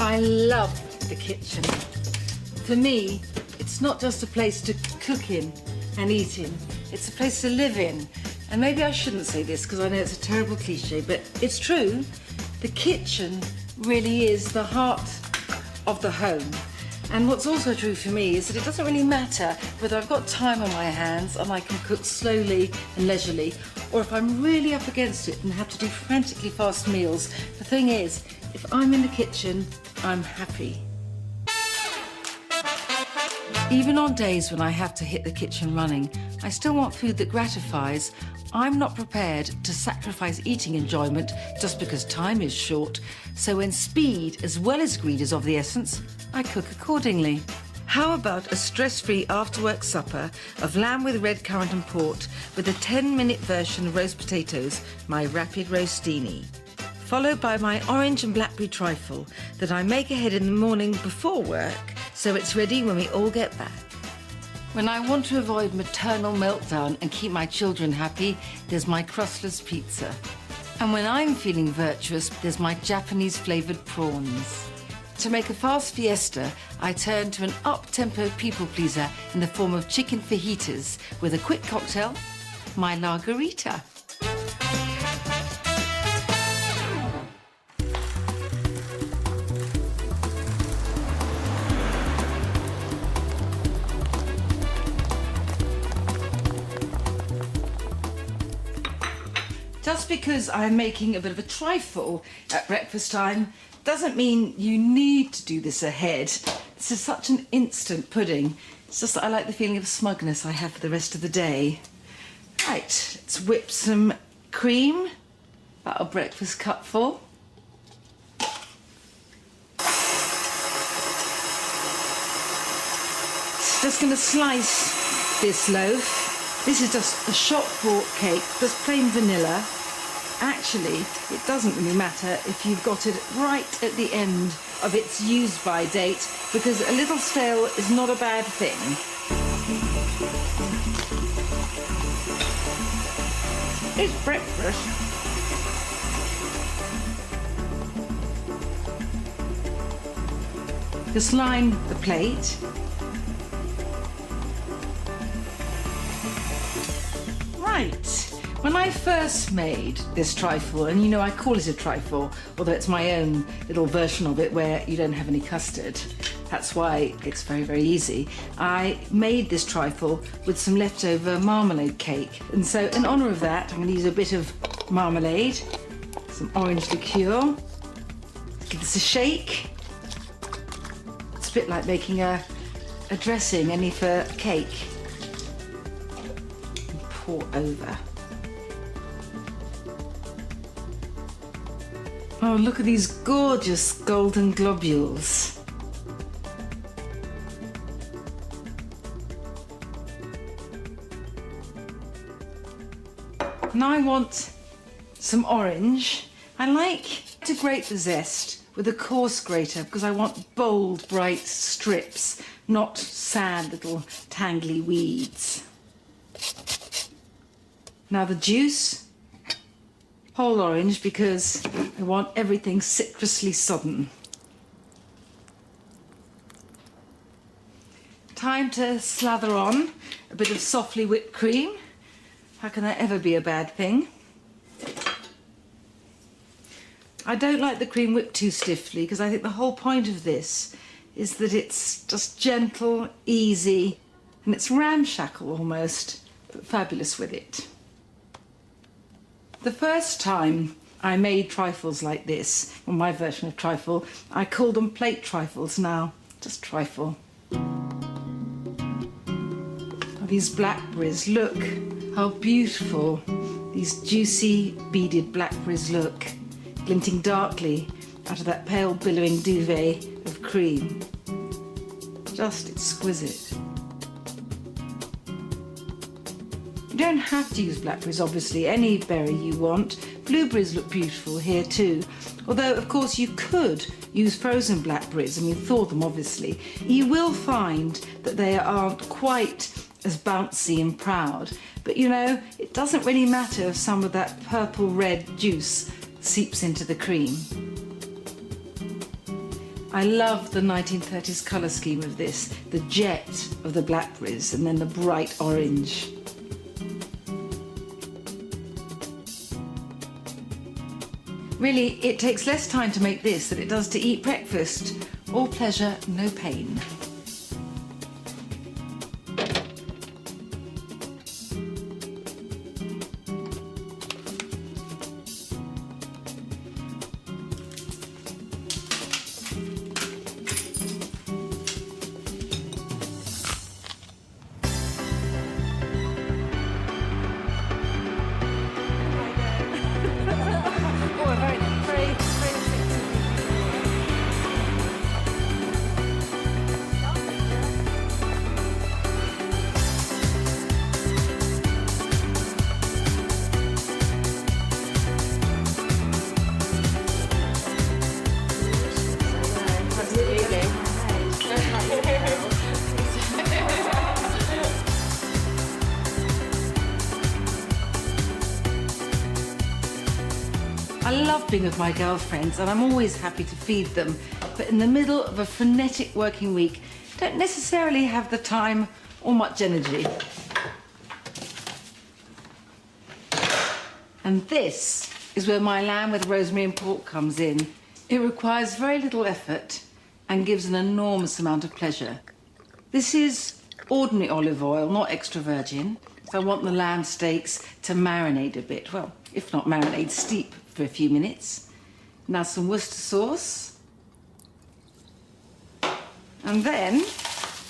I love the kitchen. For me, it's not just a place to cook in and eat in, it's a place to live in. And maybe I shouldn't say this because I know it's a terrible cliche, but it's true. The kitchen really is the heart of the home. And what's also true for me is that it doesn't really matter whether I've got time on my hands and I can cook slowly and leisurely, or if I'm really up against it and have to do frantically fast meals. The thing is, if I'm in the kitchen, I'm happy. Even on days when I have to hit the kitchen running, I still want food that gratifies. I'm not prepared to sacrifice eating enjoyment just because time is short. So when speed as well as greed is of the essence, I cook accordingly. How about a stress-free after-work supper of lamb with red currant and port with a 10-minute version of roast potatoes, my rapid roastini, followed by my orange and blackberry trifle that I make ahead in the morning before work so it's ready when we all get back. When I want to avoid maternal meltdown and keep my children happy, there's my crustless pizza. And when I'm feeling virtuous, there's my Japanese flavoured prawns. To make a fast fiesta, I turn to an up-tempo people-pleaser in the form of chicken fajitas with a quick cocktail, my margarita. Just because I'm making a bit of a trifle at breakfast time doesn't mean you need to do this ahead. This is such an instant pudding. It's just that I like the feeling of smugness I have for the rest of the day. Right, let's whip some cream, about a breakfast cupful. Just going to slice this loaf. This is just a shop-bought cake, just plain vanilla. Actually, it doesn't really matter if you've got it right at the end of its use-by date, because a little stale is not a bad thing. It's breakfast. Just line the plate. Right. When I first made this trifle, and you know I call it a trifle, although it's my own little version of it where you don't have any custard. That's why it's very, very easy. I made this trifle with some leftover marmalade cake. And so in honour of that, I'm going to use a bit of marmalade, some orange liqueur. Give this a shake. It's a bit like making a dressing, only for cake. And pour over. Oh, look at these gorgeous golden globules. Now I want some orange. I like to grate the zest with a coarse grater because I want bold, bright strips, not sad little tangly weeds. Now the juice. Whole orange because I want everything citrusly sodden. Time to slather on a bit of softly whipped cream. How can that ever be a bad thing? I don't like the cream whipped too stiffly because I think the whole point of this is that it's just gentle, easy, and it's ramshackle almost, but fabulous with it. The first time I made trifles like this, or my version of trifle, I call them plate trifles now, just trifle. Oh, these blackberries, look how beautiful these juicy beaded blackberries look, glinting darkly out of that pale billowing duvet of cream. Just exquisite. You don't have to use blackberries, obviously, any berry you want. Blueberries look beautiful here too. Although, of course, you could use frozen blackberries, and you thaw them, obviously. You will find that they aren't quite as bouncy and proud. But, you know, it doesn't really matter if some of that purple-red juice seeps into the cream. I love the 1930s colour scheme of this, the jet of the blackberries and then the bright orange. Really, it takes less time to make this than it does to eat breakfast. All pleasure, no pain. I love being with my girlfriends and I'm always happy to feed them, but in the middle of a frenetic working week, don't necessarily have the time or much energy. And this is where my lamb with rosemary and pork comes in. It requires very little effort and gives an enormous amount of pleasure. This is ordinary olive oil, not extra virgin, so I want the lamb steaks to marinate a bit. Well, if not marinate, steep for a few minutes. Now some Worcester sauce. And then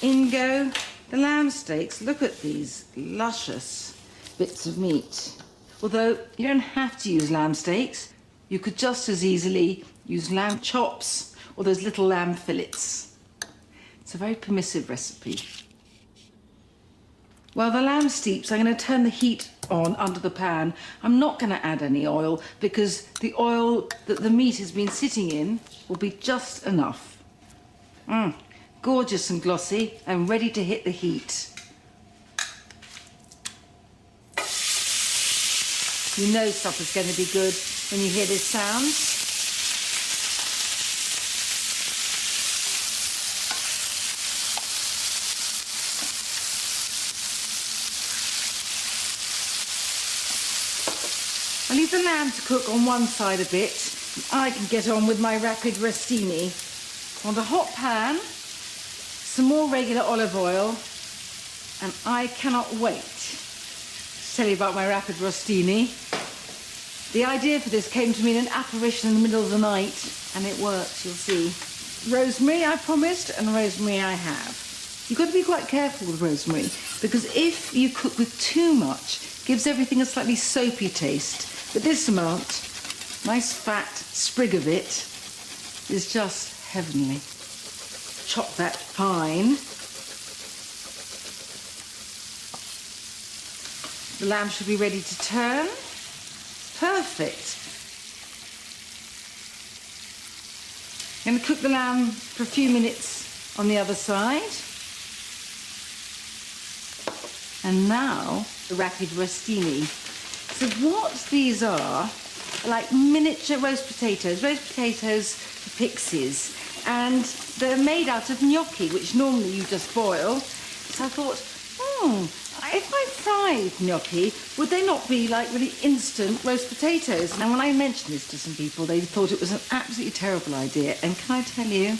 in go the lamb steaks. Look at these luscious bits of meat. Although you don't have to use lamb steaks, you could just as easily use lamb chops or those little lamb fillets. It's a very permissive recipe. While the lamb steeps, I'm going to turn the heat on under the pan. I'm not going to add any oil because the oil that the meat has been sitting in will be just enough. Gorgeous and glossy and ready to hit the heat. You know supper's going to be good when you hear this sound. I leave the lamb to cook on one side a bit. I can get on with my rapid rostini. On the hot pan, some more regular olive oil, and I cannot wait to tell you about my rapid rostini. The idea for this came to me in an apparition in the middle of the night, and it works, you'll see. Rosemary I promised, and rosemary I have. You've got to be quite careful with rosemary, because if you cook with too much, it gives everything a slightly soapy taste. But this amount, nice fat sprig of it, is just heavenly. Chop that fine. The lamb should be ready to turn. Perfect. I'm going to cook the lamb for a few minutes on the other side. And now, the rapid rostini. So what these are like miniature roast potatoes. Roast potatoes for pixies. And they're made out of gnocchi, which normally you just boil. So I thought, if I fried gnocchi, would they not be like really instant roast potatoes? And when I mentioned this to some people, they thought it was an absolutely terrible idea. And can I tell you,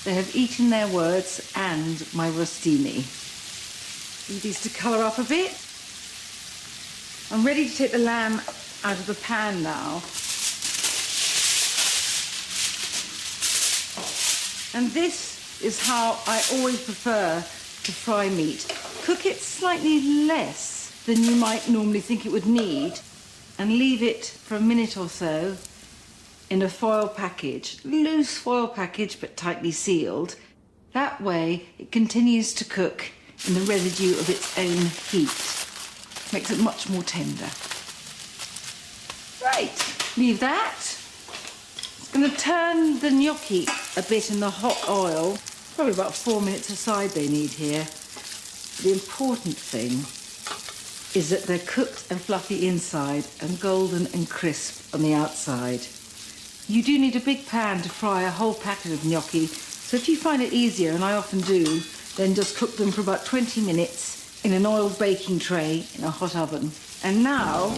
they have eaten their words and my rostini. Leave these to colour up a bit. I'm ready to take the lamb out of the pan now. And this is how I always prefer to fry meat. Cook it slightly less than you might normally think it would need and leave it for a minute or so in a foil package, loose foil package but tightly sealed. That way it continues to cook in the residue of its own heat. Makes it much more tender. Right, leave that. I'm going to turn the gnocchi a bit in the hot oil. Probably about 4 minutes aside they need here. The important thing is that they're cooked and fluffy inside and golden and crisp on the outside. You do need a big pan to fry a whole packet of gnocchi, so if you find it easier, and I often do, then just cook them for about 20 minutes in an oiled baking tray in a hot oven. And now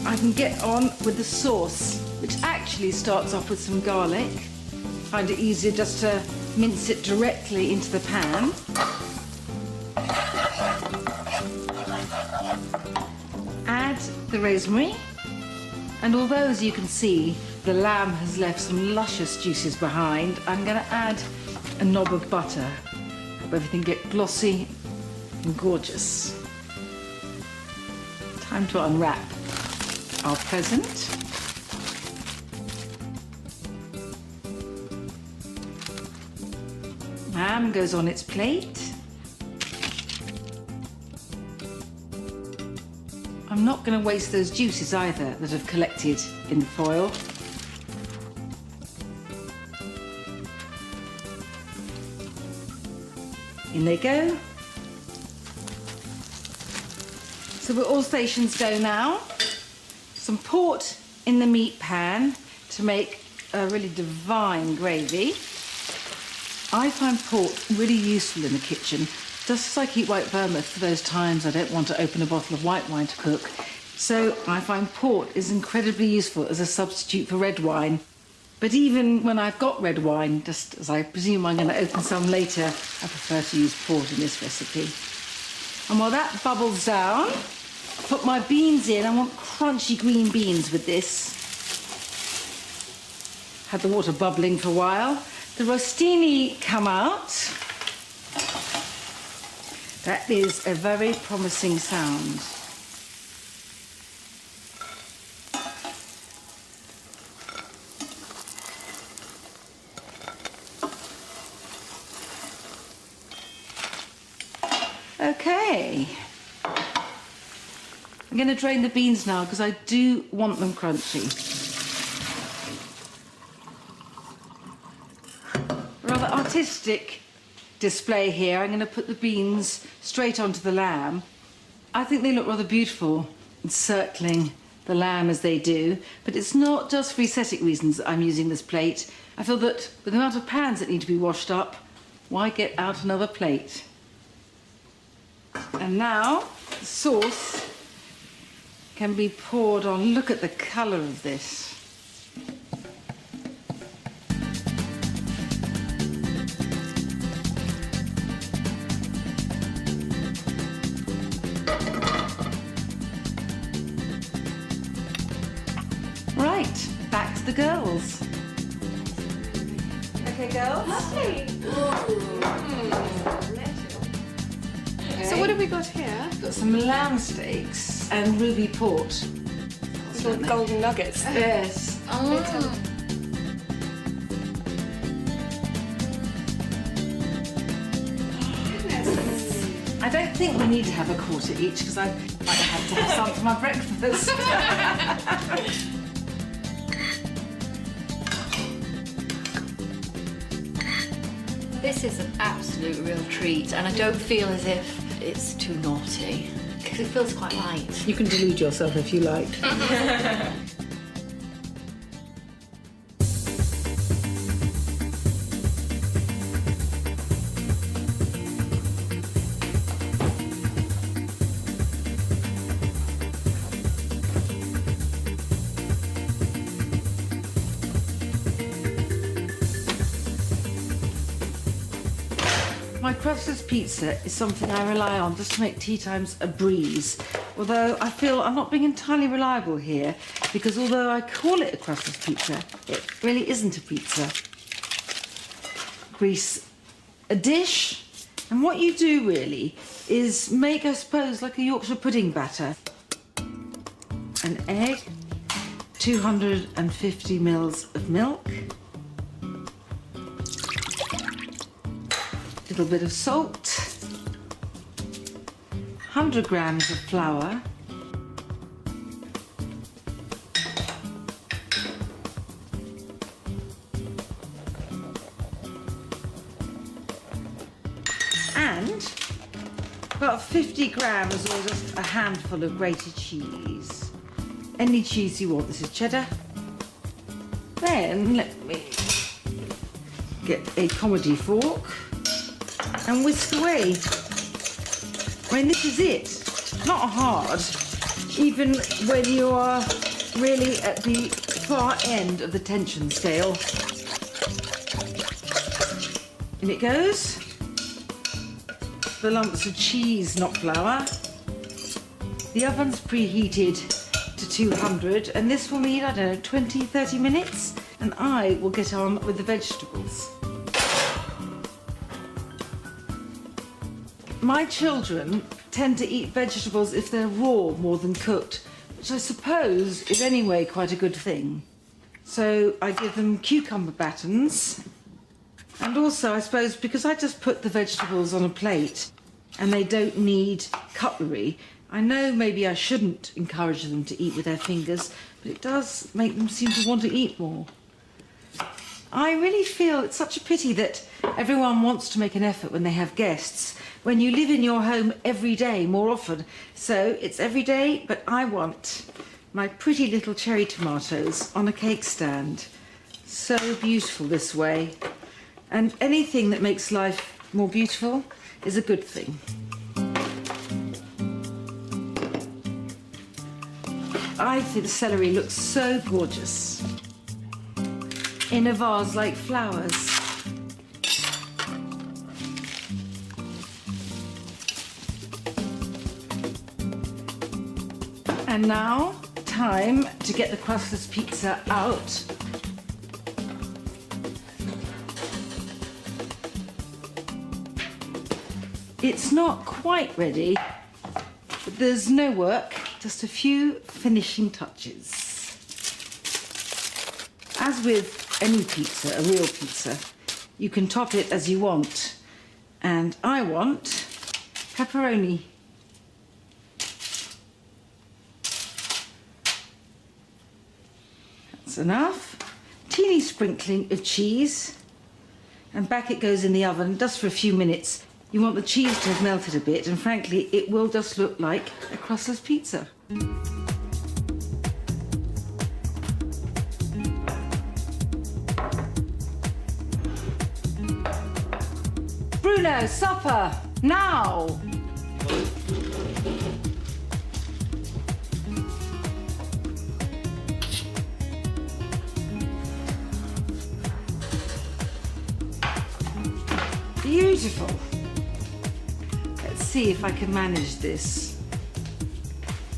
I can get on with the sauce, which actually starts off with some garlic. I find it easier just to mince it directly into the pan. Add the rosemary, and although, as you can see, the lamb has left some luscious juices behind, I'm going to add a knob of butter. Help everything get glossy and gorgeous. Time to unwrap our present. Lamb goes on its plate. I'm not going to waste those juices either that have collected in the foil. In they go. So we're all stations go now. Some port in the meat pan to make a really divine gravy. I find port really useful in the kitchen, just as I keep white vermouth for those times I don't want to open a bottle of white wine to cook. So I find port is incredibly useful as a substitute for red wine. But even when I've got red wine, just as I presume I'm going to open some later, I prefer to use port in this recipe. And while that bubbles down, put my beans in. I want crunchy green beans with this. Had the water bubbling for a while. The rostini come out. That is a very promising sound. Okay. I'm going to drain the beans now because I do want them crunchy. Rather artistic display here. I'm going to put the beans straight onto the lamb. I think they look rather beautiful, encircling the lamb as they do, but it's not just for aesthetic reasons that I'm using this plate. I feel that with the amount of pans that need to be washed up, why get out another plate? And now the sauce can be poured on. Look at the colour of this. Right, back to the girls. Okay, girls? Lovely. So what have we got here? Got some lamb steaks and ruby port. Little golden nuggets. Yes. Oh. Goodness. I don't think we need to have a quarter each because I had to have some for my breakfast. This is an absolute real treat, and I don't feel as if it's too naughty, because it feels quite light. You can delude yourself if you like. My crustless pizza is something I rely on just to make tea times a breeze. Although I feel I'm not being entirely reliable here, because although I call it a crustless pizza, it really isn't a pizza. Grease a dish, and what you do really is make, I suppose, like a Yorkshire pudding batter. An egg, 250 mils of milk, a little bit of salt, 100 grams of flour, and about 50 grams or just a handful of grated cheese. Any cheese you want. This is cheddar. then let me get a comedy fork and whisk away. I mean, this is it. Not hard, even when you are really at the far end of the tension scale. In it goes. The lumps of cheese, not flour. The oven's preheated to 200, and this will need, I don't know, 20, 30 minutes, and I will get on with the vegetables. My children tend to eat vegetables if they're raw more than cooked, which I suppose is anyway quite a good thing. So I give them cucumber batons, and also I suppose because I just put the vegetables on a plate and they don't need cutlery, I know maybe I shouldn't encourage them to eat with their fingers, but it does make them seem to want to eat more. I really feel it's such a pity that everyone wants to make an effort when they have guests, when you live in your home every day more often. So it's every day, but I want my pretty little cherry tomatoes on a cake stand. So beautiful this way. And anything that makes life more beautiful is a good thing. I think the celery looks so gorgeous in a vase like flowers. And now, time to get the crustless pizza out. It's not quite ready, but there's no work. Just a few finishing touches. As with any pizza, a real pizza, you can top it as you want. And I want pepperoni. That's enough. Teeny sprinkling of cheese. And back it goes in the oven, just for a few minutes. You want the cheese to have melted a bit, and frankly, it will just look like a crustless pizza. Bruno, supper, now! Beautiful. Let's see if I can manage this.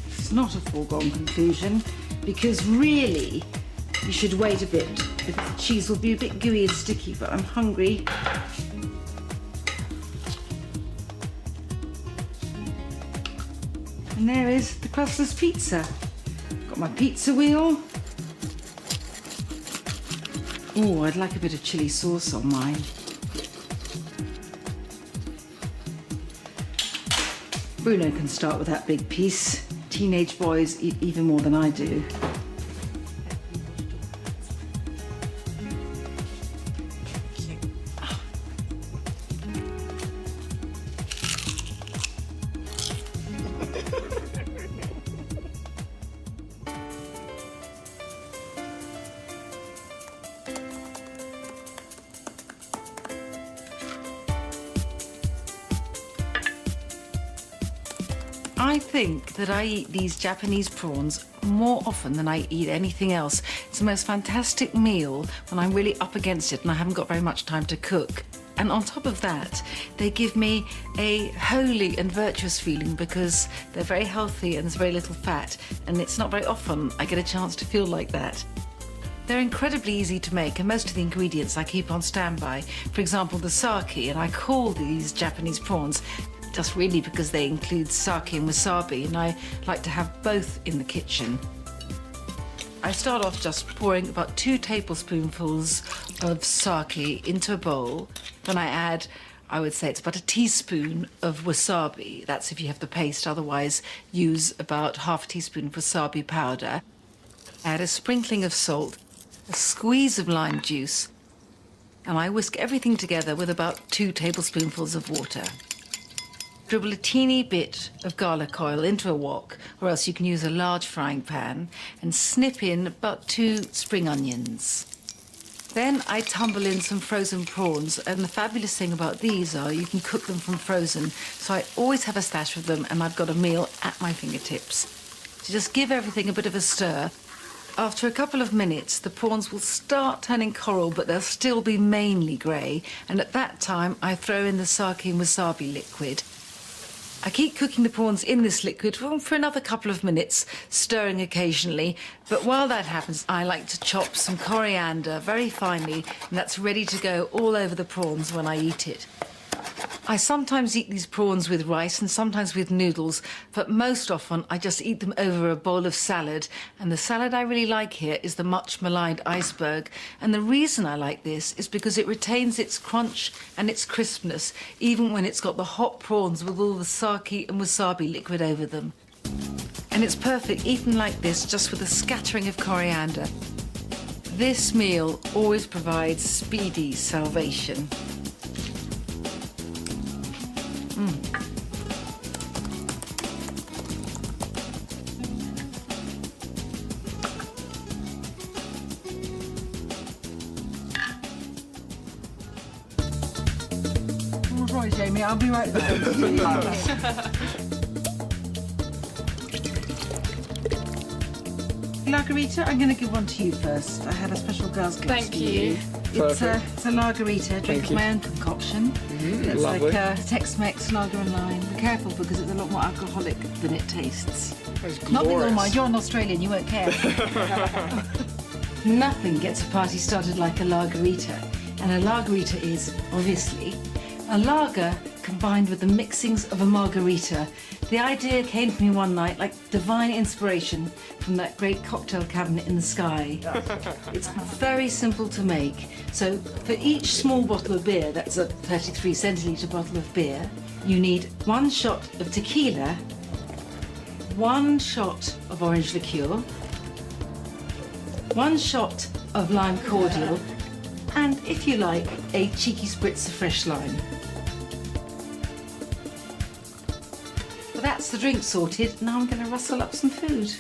It's not a foregone conclusion, because really you should wait a bit, because the cheese will be a bit gooey and sticky, but I'm hungry. And there is the crustless pizza. Got my pizza wheel. Oh, I'd like a bit of chili sauce on mine. Bruno can start with that big piece. Teenage boys eat even more than I do. I think that I eat these Japanese prawns more often than I eat anything else. It's the most fantastic meal when I'm really up against it and I haven't got very much time to cook. And on top of that, they give me a holy and virtuous feeling because they're very healthy and there's very little fat, and it's not very often I get a chance to feel like that. They're incredibly easy to make, and most of the ingredients I keep on standby. For example, the sake, and I call these Japanese prawns just really because they include sake and wasabi, and I like to have both in the kitchen. I start off just pouring about 2 tablespoonfuls of sake into a bowl. Then I add, I would say it's about a teaspoon of wasabi. That's if you have the paste, otherwise use about half a teaspoon of wasabi powder. Add a sprinkling of salt, a squeeze of lime juice, and I whisk everything together with about 2 tablespoonfuls of water. Dribble a teeny bit of garlic oil into a wok, or else you can use a large frying pan, and snip in about 2 spring onions. Then I tumble in some frozen prawns, and the fabulous thing about these are you can cook them from frozen, so I always have a stash of them and I've got a meal at my fingertips. So just give everything a bit of a stir. After a couple of minutes, the prawns will start turning coral, but they'll still be mainly grey, and at that time I throw in the sake and wasabi liquid. I keep cooking the prawns in this liquid for another couple of minutes, stirring occasionally, but while that happens, I like to chop some coriander very finely, and that's ready to go all over the prawns when I eat it. I sometimes eat these prawns with rice and sometimes with noodles, but most often I just eat them over a bowl of salad. And the salad I really like here is the much maligned iceberg. And the reason I like this is because it retains its crunch and its crispness, even when it's got the hot prawns with all the sake and wasabi liquid over them. And it's perfect eaten like this, just with a scattering of coriander. This meal always provides speedy salvation. Right, Jamie, I'll be right back. Margarita, I'm going to give one to you first. I have a special glass glass Thank for you. It's a margarita, drink of my own concoction. It's lovely. like a Tex-Mex lager and lime. Be careful because it's a lot more alcoholic than it tastes. That's Not that you'll glorious. mind, you're an Australian, you won't care. Nothing gets a party started like a lagerita. And a lagerita is, obviously, a lager combined with the mixings of a margarita. The idea came to me one night like divine inspiration from that great cocktail cabinet in the sky. It's very simple to make. So for each small bottle of beer, that's a 33 centilitre bottle of beer, you need 1 shot of tequila, 1 shot of orange liqueur, 1 shot of lime cordial, and if you like, a cheeky spritz of fresh lime. Well, that's the drink sorted. Now I'm going to rustle up some food.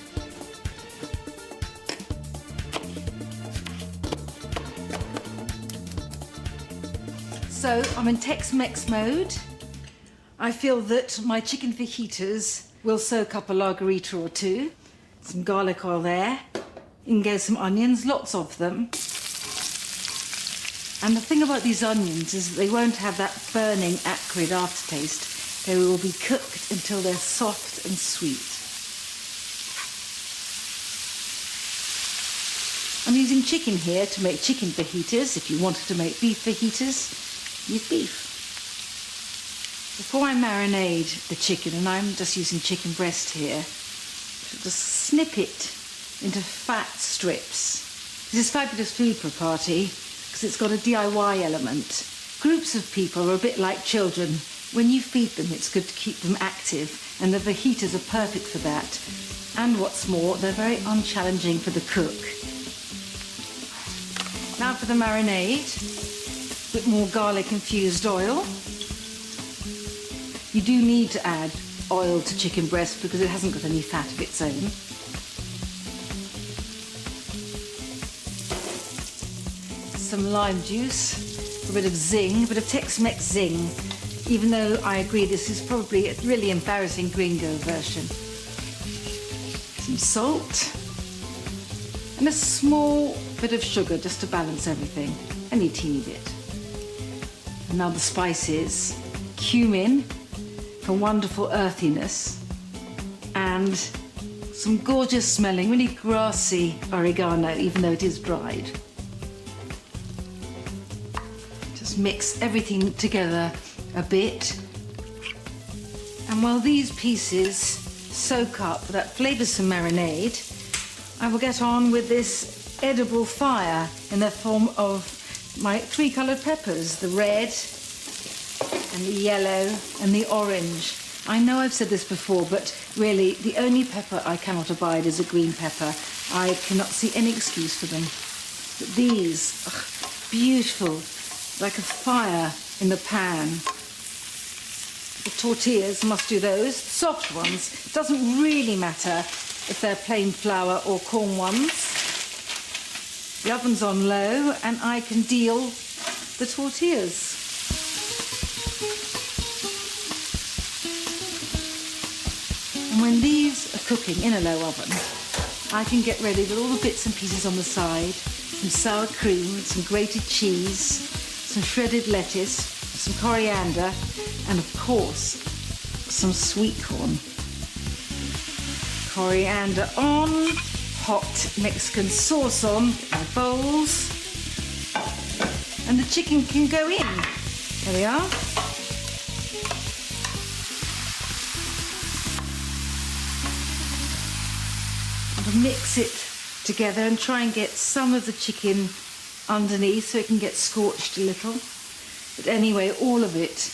So I'm in Tex-Mex mode. I feel that my chicken fajitas will soak up a lagerita or two. Some garlic oil there. In go some onions, lots of them. And the thing about these onions is that they won't have that burning, acrid aftertaste. They will be cooked until they're soft and sweet. I'm using chicken here to make chicken fajitas. If you wanted to make beef fajitas, use beef. Before I marinate the chicken, and I'm just using chicken breast here, just snip it into fat strips. This is fabulous food for a party because it's got a DIY element. Groups of people are a bit like children. When you feed them, it's good to keep them active, and the fajitas are perfect for that. And what's more, they're very unchallenging for the cook. Now for the marinade, a bit more garlic-infused oil. You do need to add oil to chicken breast because it hasn't got any fat of its own. Some lime juice, a bit of zing, a bit of Tex-Mex zing, even though I agree this is probably a really embarrassing gringo version. Some salt, and a small bit of sugar just to balance everything, only a teeny bit. And now the spices, cumin for wonderful earthiness, and some gorgeous smelling, really grassy oregano, even though it is dried. Just mix everything together a bit. And while these pieces soak up that flavoursome marinade, I will get on with this edible fire in the form of my 3 coloured peppers, the red and the yellow and the orange. I know I've said this before, but really the only pepper I cannot abide is a green pepper. I cannot see any excuse for them. But these, beautiful, like a fire in the pan. The tortillas, must do those. Soft ones, it doesn't really matter if they're plain flour or corn ones. The oven's on low and I can deal the tortillas. And when these are cooking in a low oven, I can get ready with all the bits and pieces on the side, some sour cream, some grated cheese, some shredded lettuce, some coriander, and of course, some sweet corn. Coriander on, hot Mexican sauce on my bowls, and the chicken can go in. There we are. I'll mix it together and try and get some of the chicken underneath so it can get scorched a little. But anyway, all of it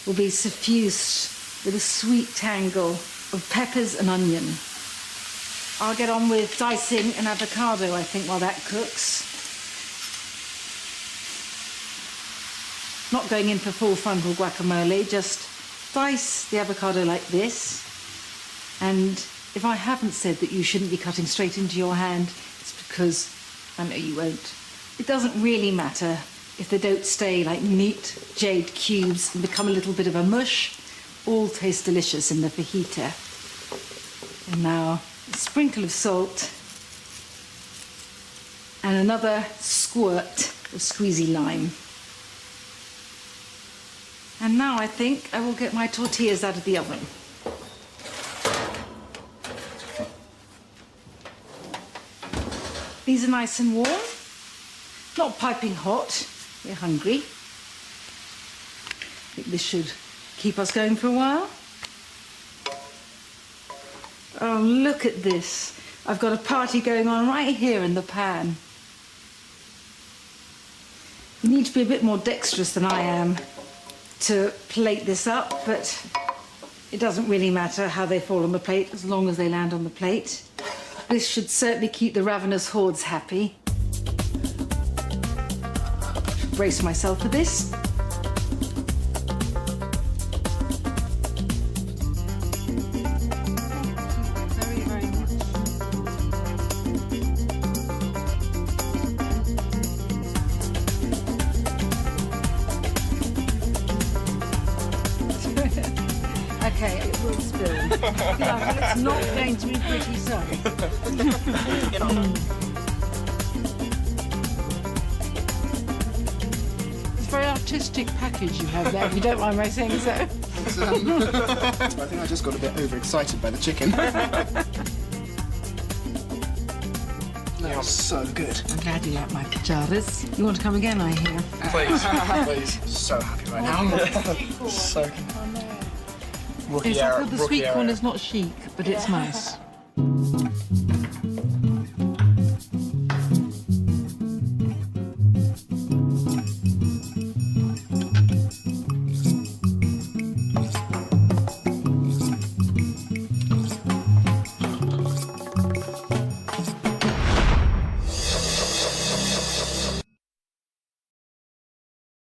will be suffused with a sweet tangle of peppers and onion. I'll get on with dicing an avocado, I think, while that cooks. Not going in for full frontal guacamole, just dice the avocado like this. And if I haven't said that you shouldn't be cutting straight into your hand, it's because I know you won't. It doesn't really matter if they don't stay like neat jade cubes and become a little bit of a mush. All taste delicious in the fajita. And now a sprinkle of salt and another squirt of squeezy lime. And now I think I will get my tortillas out of the oven. These are nice and warm, not piping hot. We're hungry. I think this should keep us going for a while. Oh, look at this. I've got a party going on right here in the pan. You need to be a bit more dexterous than I am to plate this up, but it doesn't really matter how they fall on the plate as long as they land on the plate. This should certainly keep the ravenous hordes happy. Brace myself for this. Very, very much. Okay, it will spill. Yeah, but it's not going to be pretty so. It's a very artistic package you have there, if you don't mind my saying so. I think I just got a bit overexcited by the chicken. They are so good. I'm glad you like my pajaras. You want to come again, I hear? Please, please. So happy right now. So good. Yes, I thought the sweet corn is not chic, but it's nice.